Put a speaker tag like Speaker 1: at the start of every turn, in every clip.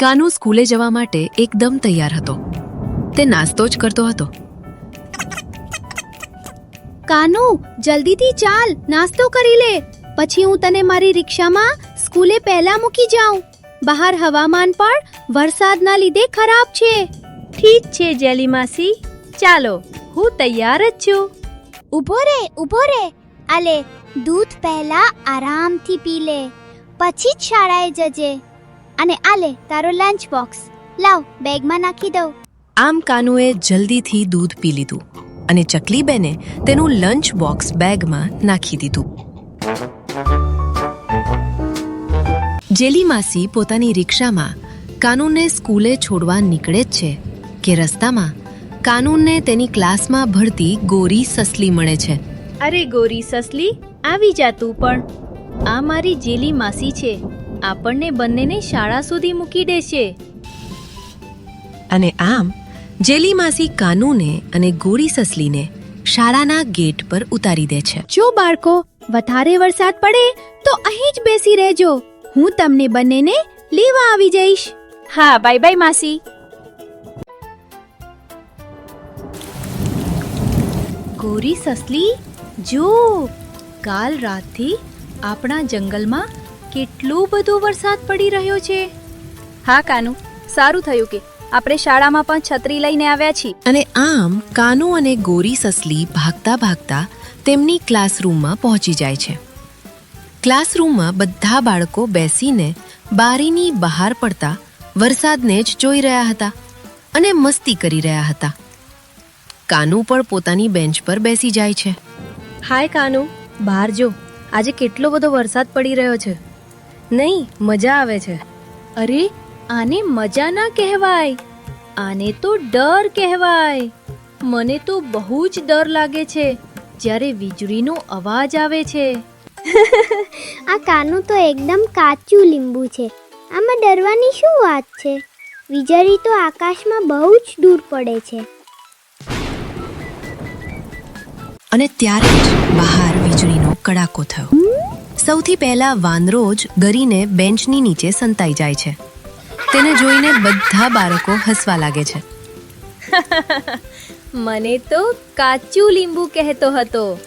Speaker 1: કાનુ સ્કૂલે જવા માટે એકદમ તૈયાર હતો. તે નાસ્તો જ કરતો હતો.
Speaker 2: કાનુ, જલ્દીથી ચાલ, નાસ્તો કરી લે. પછી હું તને મારી રિક્ષામાં સ્કૂલે પહેલા મૂકી જાઉં. બહાર હવામાન પણ વરસાદના લીધે ખરાબ છે.
Speaker 3: ઠીક છે જેલી માસી, ચાલો, હું તૈયાર જ છું.
Speaker 4: ઊભો રે. આલે, દૂધ પહેલા આરામથી પી લે, પછી જ શાળાએ જજે. અને આલે તારો લંચ બોક્સ, લાવ બેગમાં નાખી દઉં.
Speaker 1: આમ કાનુએ જલ્દીથી દૂધ પી લીધું અને ચકલીબેને તેનું લંચ બોક્સ બેગમાં નાખી દીધું. જેલી માસી પોતાની રિક્ષામાં કાનૂનને સ્કૂલે છોડવા નીકળે જ છે કે રસ્તામાં કાનૂનને તેની ક્લાસમાં ભણતી ગોરી સસલી મળે છે.
Speaker 3: અરે ગોરી સસલી, આવી જા તું પણ. આ મારી જેલી માસી છે, આપણને બંનેને શાળા સુધી મૂકી દેશે.
Speaker 1: અને આમ જેલી માસી કાનૂને અને ગોરી સસલીને શાળાના ગેટ પર ઉતારી દે છે.
Speaker 2: જો બાળકો, વધારે વરસાદ પડે તો અહીં જ બેસી રહેજો. હું તમને બંનેને લેવા આવી જઈશ.
Speaker 3: હા, બાય બાય માસી. ગોરી સસલી, જો કાલ રાતથી આપણા જંગલમાં કેટલો બધો વરસાદ પડી રહ્યો છે. હા કાનુ, સારું થયું કે આપણે શાળામાં પણ છત્રી લઈને આવ્યા છીએ.
Speaker 1: અને આમ કાનુ અને ગોરી સસલી ભાગતા ભાગતા તેમની ક્લાસરૂમમાં પહોંચી જાય છે. ક્લાસરૂમમાં બધા બાળકો બેસીને બારીની બહાર પડતા વરસાદને જ જોઈ રહ્યા હતા અને મસ્તી કરી રહ્યા હતા. કાનુ પણ પોતાની બેન્ચ પર બેસી જાય છે.
Speaker 3: હાય કાનુ, બહાર જો, આજે કેટલો બધો વરસાદ પડી રહ્યો છે. નહીં, મજા આવે છે. અરે, આને મજા ના કહેવાય, આને તો ડર કહેવાય. મને તો બહુ જ ડર લાગે છે જ્યારે વીજળીનો અવાજ આવે છે.
Speaker 4: આ કાનુ તો એકદમ કાચું લીંબુ છે. આમાં ડરવાની શું વાત છે? વીજળી તો આકાશમાં બહુ જ દૂર પડે છે.
Speaker 1: અને ત્યારે જ બહાર વીજળીનો કડાકો થયો. સૌથી પહેલા વાંદરો જ ડરીને બેન્ચની નીચે સંતાઈ જાય છે. તેને જોઈને બધા બાળકો હસવા લાગે છે.
Speaker 3: મને તો કાચું લીંબુ કહેતો હતો.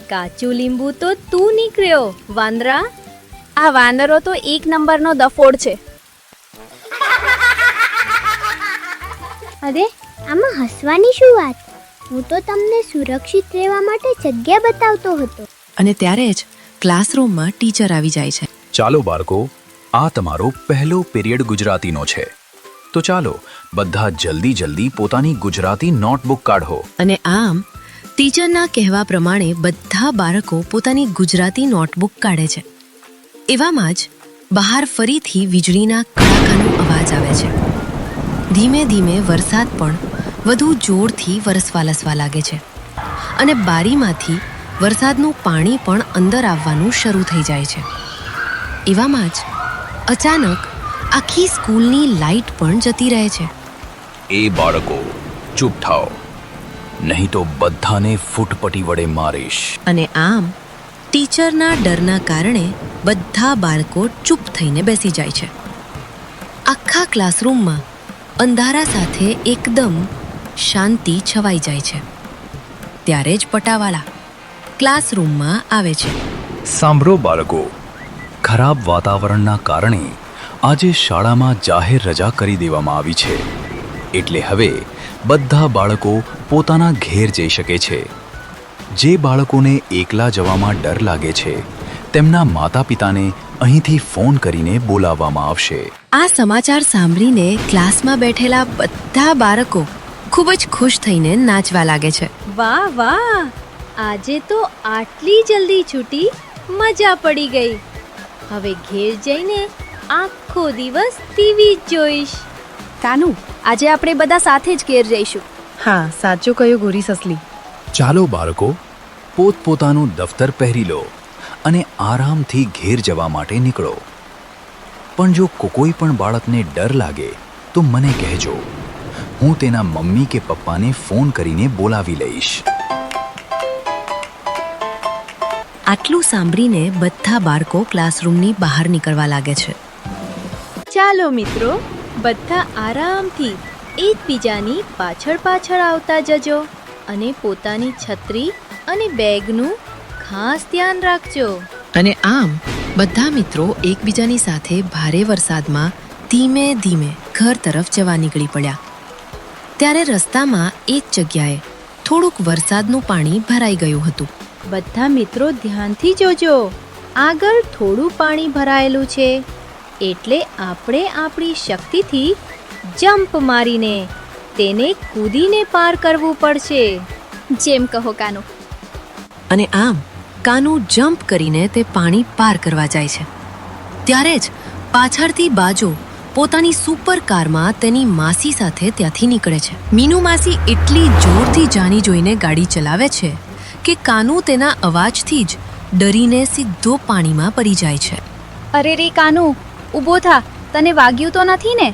Speaker 3: કાચું લીંબુ તો તું નીકળ્યો, વાંદરા. આ વાંદરો તો એક નંબરનો દફોડ છે.
Speaker 4: અરે, આમાં હસવાની શું વાત? હું તો તમને સુરક્ષિત રહેવા માટે જગ્યા બતાવતો હતો.
Speaker 1: અને ત્યારે જ ક્લાસરૂમમાં ટીચર આવી જાય છે.
Speaker 5: ચાલો બાળકો, આ તમારો પહેલો પીરિયડ ગુજરાતીનો છે. તો ચાલો બધા જલ્દી પોતાની ગુજરાતી નોટબુક કાઢો.
Speaker 1: અને આમ ટીચરના કહેવા પ્રમાણે બધા બાળકો પોતાની ગુજરાતી નોટબુક કાઢે છે. એવામાં જ બહાર ફરીથી વીજળીના કડાકાનો અવાજ આવે છે. ધીમે ધીમે વરસાદ પણ વધુ જોરથી વરસવા લાગે છે અને બારીમાંથી વરસાદનું પાણી પણ અંદર આવવાનું શરૂ થઈ જાય છે. એવામાં જ અચાનક આખી સ્કૂલની લાઇટ પણ જતી રહે છે.
Speaker 5: એ બાળકો, ચૂપ થાઓ, નહીં તો બધાને ફૂટપટ્ટી વડે મારીશ.
Speaker 1: અને આમ ટીચરના ડરના કારણે બધા બાળકો ચૂપ થઈને બેસી જાય છે. આખા ક્લાસરૂમમાં અંધારા સાથે એકદમ શાંતિ છવાઈ જાય છે. ત્યારે જ પટાવાળા ક્લાસરૂમમાં આવે છે.
Speaker 5: સાંભળો બાળકો, ખરાબ વાતાવરણના કારણે આજે શાળામાં જાહેર રજા કરી દેવામાં આવી છે. એટલે હવે બધા બાળકો પોતાના ઘેર જઈ શકે છે. જે બાળકોને એકલા જવામાં ડર લાગે છે, તેમના માતા પિતાને અહીંથી ફોન કરીને બોલાવવામાં આવશે.
Speaker 1: આ સમાચાર સાંભળીને ક્લાસમાં બેઠેલા બધા બાળકો ખૂબ જ ખુશ થઈને નાચવા લાગે છે.
Speaker 3: વાહ વાહ, આજે તો આટલી જલ્દી છૂટી, મજા પડી ગઈ. હવે ઘેર જઈને આખો દિવસ ટીવી જ જોઈશ. કાનુ, આજે આપણે બધા સાથે જ ઘેર જઈશું.
Speaker 1: હા, સાચું કહ્યું ગોરી સસલી.
Speaker 5: ચાલો બાળકો, પોતપોતાનું દફતર પહેરી લો અને આરામથી ઘેર જવા માટે નીકળો. પણ જો કોઈ પણ બાળકને ડર લાગે તો મને કહેજો. હું તેના મમ્મી કે પપ્પાને ફોન કરીને બોલાવી લઈશ.
Speaker 1: આટલું સાંભળીને બધા બાળકો ક્લાસરૂમની બહાર નીકળવા લાગે છે.
Speaker 3: ચાલો મિત્રો, બધા આરામથી એકબીજાની પાછળ પાછળ આવતા જજો અને પોતાની છત્રી અને બેગનું ખાસ ધ્યાન રાખજો.
Speaker 1: અને આમ બધા મિત્રો એકબીજાની સાથે ભારે વરસાદમાં ધીમે ધીમે ઘર તરફ જવા નીકળી પડ્યા. ત્યારે રસ્તામાં એક જગ્યાએ થોડુંક વરસાદનું પાણી ભરાઈ ગયું હતું.
Speaker 3: બધા મિત્રો ધ્યાનથી જોજો. આગળ થોડું પાણી ભરાયેલું છે, એટલે આપણે આપણી શક્તિથી જમ્પ મારીને તેને કૂદીને પાર કરવું પડશે.
Speaker 2: જેમ કહો કાનુ.
Speaker 1: અને આમ કાનુ જમ્પ કરીને તે પાણી પાર કરવા જાય છે. ત્યારે જ પાછળથી બાજો પોતાની સુપર કારમાં તેની માસી સાથે ત્યાંથી નીકળે છે. મીનુ માસી એટલી જોરથી જાણી જોઈને ગાડી ચલાવે છે કે કાનુ તેના અવાજથી જ ડરીને સીધો પાણીમાં પડી જાય છે.
Speaker 2: અરે રે કાનુ, ઊભો થા. તને વાગ્યું તો નથી ને?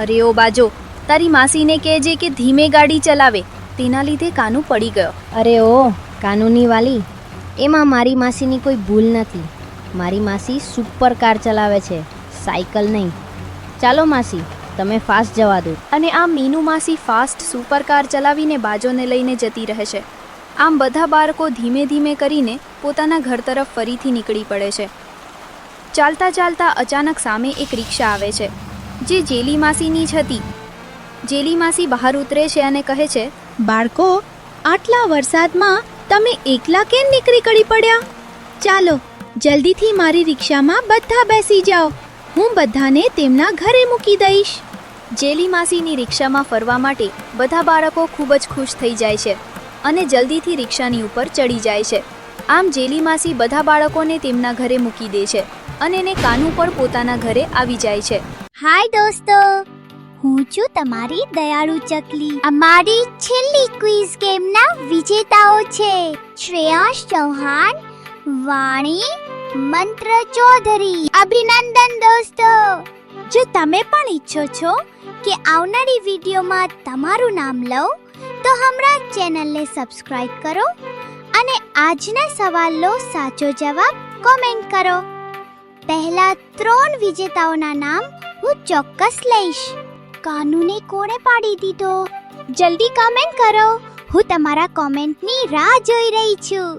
Speaker 2: અરે ઓ બાજો, તારી માસીને કહેજે કે ધીમે ગાડી ચલાવે. તેના લીધે કાનુ પડી ગયો.
Speaker 3: અરે ઓ કાનૂની વાલી, એમાં મારી માસીની કોઈ ભૂલ નથી. મારી માસી સુપર કાર ચલાવે છે, સાયકલ નહીં. ચાલો માસી, તમે ફાસ્ટ જવા દો.
Speaker 2: અને આમ મીનુ માસી ફાસ્ટ સુપર કાર ચલાવીને બાજોને લઈને જતી રહે છે. આમ બધા બાળકો ધીમે ધીમે કરીને પોતાના ઘર તરફ ફરીથી નીકળી પડે છે. ચાલતા ચાલતા અચાનક સામે એક રિક્ષા આવે છે, જે જેલી માસીની જ હતી. જેલી માસી બહાર ઉતરે છે અને કહે છે, બાળકો, આટલા વરસાદમાં તમે એકલા કેમ નીકળી પડ્યા? ચાલો જલ્દીથી મારી રિક્ષામાં બધા બેસી જાઓ. હું બધાને તેમના ઘરે મૂકી દઈશ. જેલી માસીની રિક્ષામાં ફરવા માટે બધા બાળકો ખૂબ જ ખુશ થઈ જાય છે અને જલ્દીથી રિક્ષાની ઉપર ચડી જાય છે. આમ જેલી માસી બધા બાળકોને તેમના ઘરે મૂકી દે છે અને એને કાનુ પણ પોતાના ઘરે આવી જાય છે.
Speaker 4: હાય દોસ્તો, હું છું તમારી દયાળુ ચકલી. અમારી છેલ્લી ક્વિઝ ગેમના વિજેતાઓ છે શ્રેયાંશ ચૌહાણ, વાણી, મંત્ર ચૌધરી. અભિનંદન દોસ્તો. જો તમે પણ ઈચ્છો છો કે આવનારી વિડીયોમાં તમારું નામ લઉં તો હમણાં ચેનલને સબસ્ક્રાઇબ કરો અને આજના સવાલનો સાચો જવાબ કોમેન્ટ કરો. પહેલા 3 વિજેતાઓના નામ હું ચોક્કસ લઈશ. કાનુને કોણે પાડી દીધો? જલ્દી કોમેન્ટ કરો. હું તમારા કોમેન્ટની રાહ જોઈ રહી છું.